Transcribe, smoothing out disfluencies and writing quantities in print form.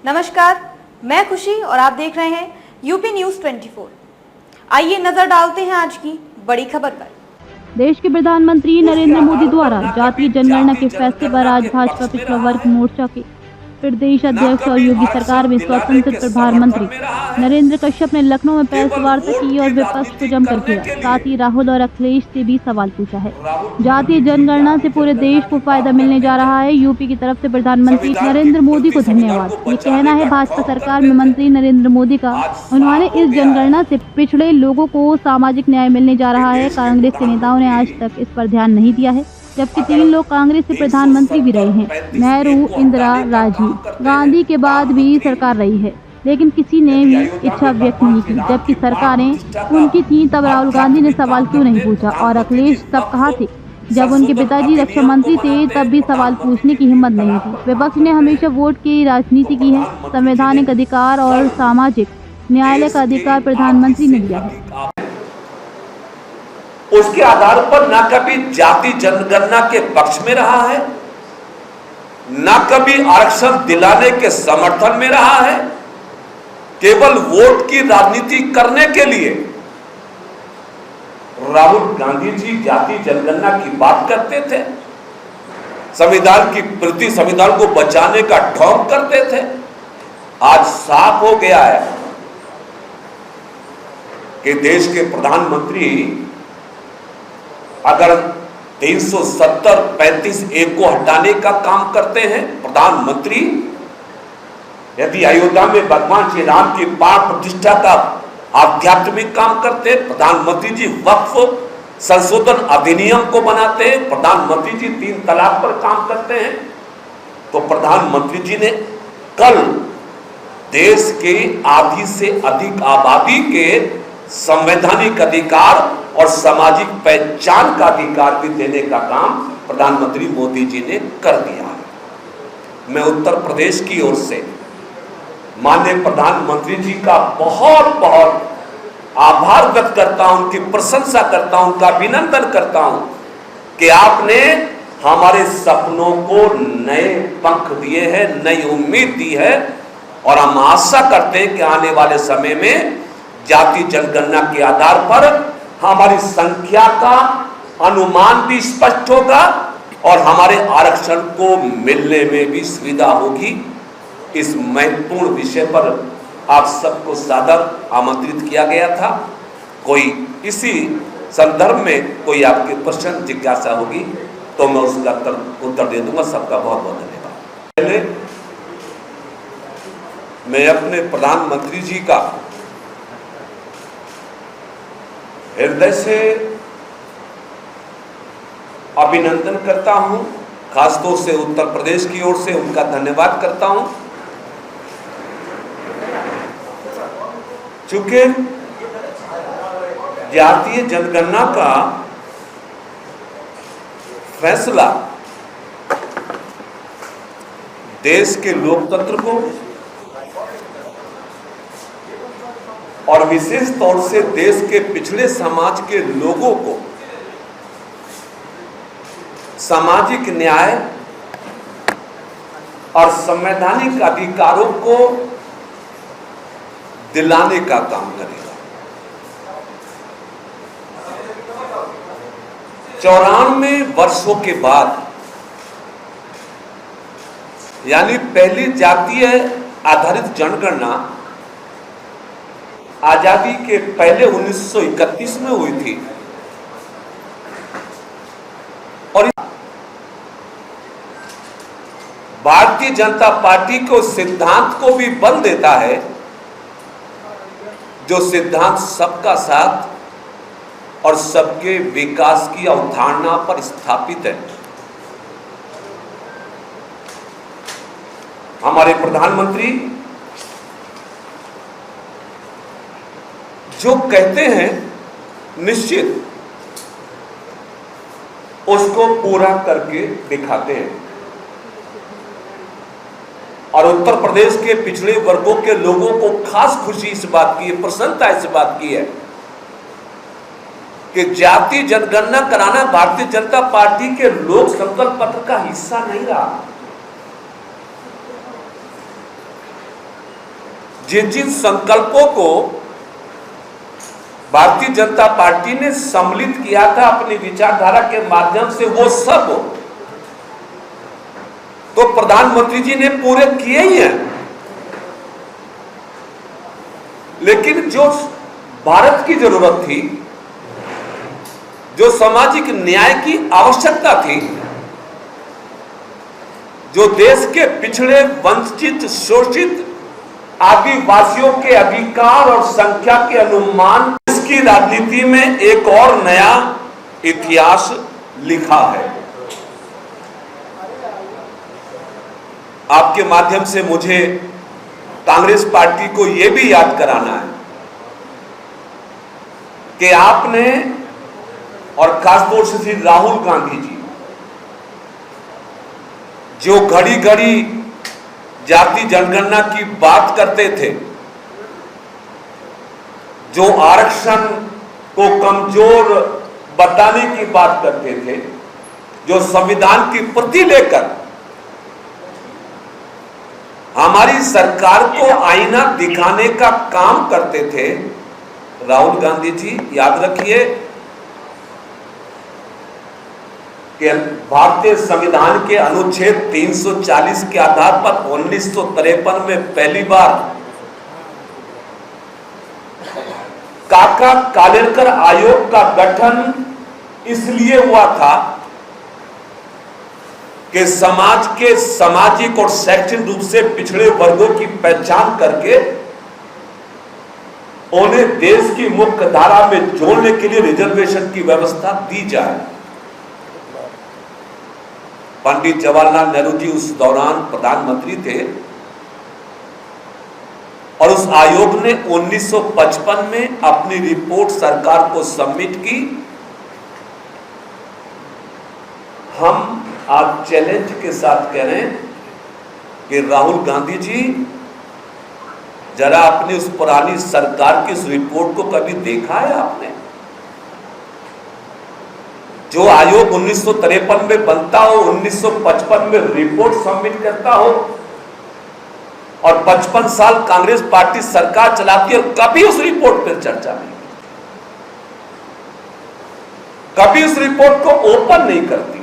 नमस्कार, मैं खुशी और आप देख रहे हैं यूपी न्यूज 24। आइए नजर डालते हैं आज की बड़ी खबर पर। देश के प्रधानमंत्री नरेंद्र मोदी द्वारा जातीय जनगणना के फैसले पर आज भाजपा पिछड़ा वर्ग मोर्चा के प्रदेश अध्यक्ष और योगी सरकार में स्वतंत्र प्रभार मंत्री नरेंद्र कश्यप ने लखनऊ में प्रेस वार्ता की और विपक्ष को जमकर घेरा। साथ ही राहुल और अखिलेश से भी सवाल पूछा है। जातीय जनगणना से पूरे देश को फायदा मिलने जा रहा है। यूपी की तरफ से प्रधानमंत्री नरेंद्र मोदी को धन्यवाद। ये कहना है भाजपा सरकार में मंत्री नरेंद्र मोदी का। उन्होंने इस जनगणना से पिछड़े लोगों को सामाजिक न्याय मिलने जा रहा है। कांग्रेस के नेताओं ने आज तक इस पर ध्यान नहीं दिया है, जबकि 3 लोग कांग्रेस से प्रधानमंत्री भी रहे हैं। नेहरू, इंदिरा, राजीव गांधी के बाद भी सरकार रही है, लेकिन किसी ने भी इच्छा व्यक्त नहीं की। जबकि सरकारें उनकी थी, तब राहुल गांधी ने सवाल क्यों नहीं पूछा? और अखिलेश तब कहाँ थे जब उनके पिताजी रक्षा मंत्री थे? तब भी सवाल पूछने की हिम्मत नहीं थी। विपक्ष ने हमेशा वोट की राजनीति की है। संवैधानिक अधिकार और सामाजिक न्यायालय का अधिकार प्रधानमंत्री ने दिया है। उसके आधार पर ना कभी जाति जनगणना के पक्ष में रहा है, ना कभी आरक्षण दिलाने के समर्थन में रहा है। केवल वोट की राजनीति करने के लिए राहुल गांधी जी जाति जनगणना की बात करते थे, संविधान की प्रति संविधान को बचाने का ढोंग करते थे। आज साफ हो गया है कि देश के प्रधानमंत्री अगर 370-35A को हटाने का काम करते हैं, प्रधानमंत्री यदि अयोध्या में भगवान श्री राम की प्राण प्रतिष्ठा का आध्यात्मिक काम करते हैं, प्रधानमंत्री जी वक्फ संशोधन अधिनियम को बनाते हैं, प्रधानमंत्री जी 3 तलाक पर काम करते हैं, तो प्रधानमंत्री जी ने कल देश के आधी से अधिक आबादी के संवैधानिक अधिकार और सामाजिक पहचान का अधिकार भी देने का काम प्रधानमंत्री मोदी जी ने कर दिया है। मैं उत्तर प्रदेश की ओर से माननीय प्रधानमंत्री जी का बहुत बहुत आभार व्यक्त करता हूं, उनकी प्रशंसा करता हूं, उनका अभिनंदन करता हूं कि आपने हमारे सपनों को नए पंख दिए हैं, नई उम्मीद दी है। और हम आशा करते हैं कि आने वाले समय में जाति जनगणना के आधार पर हमारी संख्या का अनुमान भी स्पष्ट होगा और हमारे आरक्षण को मिलने में भी सुविधा होगी। इस महत्वपूर्ण विषय पर आप सबको सादर आमंत्रित किया गया था। कोई इसी संदर्भ में कोई आपके प्रश्न जिज्ञासा होगी तो मैं उसका उत्तर दे दूंगा। सबका बहुत बहुत धन्यवाद। पहले मैं अपने प्रधानमंत्री जी का हृदय से अभिनंदन करता हूं, खासतौर से उत्तर प्रदेश की ओर से उनका धन्यवाद करता हूं, चूंकि जातीय जनगणना का फैसला देश के लोकतंत्र को और विशेष तौर से देश के पिछड़े समाज के लोगों को सामाजिक न्याय और संवैधानिक अधिकारों को दिलाने का काम करेगा। 94 वर्षों के बाद यानी पहली जातीय आधारित जनगणना आजादी के पहले 1931 में हुई थी और भारतीय जनता पार्टी को सिद्धांत को भी बल देता है, जो सिद्धांत सबका साथ और सबके विकास की अवधारणा पर स्थापित है। हमारे प्रधानमंत्री जो कहते हैं निश्चित उसको पूरा करके दिखाते हैं और उत्तर प्रदेश के पिछड़े वर्गों के लोगों को खास खुशी इस बात की है, प्रसन्नता इस बात की है कि जाति जनगणना कराना भारतीय जनता पार्टी के लोक संकल्प पत्र का हिस्सा नहीं रहा। जिन जिन संकल्पों को भारतीय जनता पार्टी ने सम्मिलित किया था अपनी विचारधारा के माध्यम से, वो सब तो प्रधानमंत्री जी ने पूरे किए ही हैं। लेकिन जो भारत की जरूरत थी, जो सामाजिक न्याय की आवश्यकता थी, जो देश के पिछड़े, वंचित, शोषित आदिवासियों के अधिकार और संख्या के अनुमान, इसकी राजनीति में एक और नया इतिहास लिखा है। आपके माध्यम से मुझे कांग्रेस पार्टी को यह भी याद कराना है कि आपने, और खासतौर से श्री राहुल गांधी जी, जो घड़ी घड़ी जाति जनगणना की बात करते थे, जो आरक्षण को कमजोर बताने की बात करते थे, जो संविधान की प्रति लेकर हमारी सरकार को आईना दिखाने का काम करते थे, राहुल गांधी जी याद रखिए कि भारतीय संविधान के अनुच्छेद 340 के आधार पर 1953 में पहली बार काका कालेलकर आयोग का गठन इसलिए हुआ था कि समाज के सामाजिक और शैक्षणिक रूप से पिछड़े वर्गों की पहचान करके उन्हें देश की मुख्य धारा में जोड़ने के लिए रिजर्वेशन की व्यवस्था दी जाए। पंडित जवाहरलाल नेहरू जी उस दौरान प्रधानमंत्री थे और उस आयोग ने 1955 में अपनी रिपोर्ट सरकार को सबमिट की। हम आज चैलेंज के साथ कह रहे हैं कि राहुल गांधी जी, जरा अपनी उस पुरानी सरकार की उस रिपोर्ट को कभी देखा है आपने? जो आयोग 1953 में बनता हो, 1955 में रिपोर्ट सबमिट करता हो और 55 साल कांग्रेस पार्टी सरकार चलाती है और कभी उस रिपोर्ट पर चर्चा नहीं, कभी उस रिपोर्ट को ओपन नहीं करती।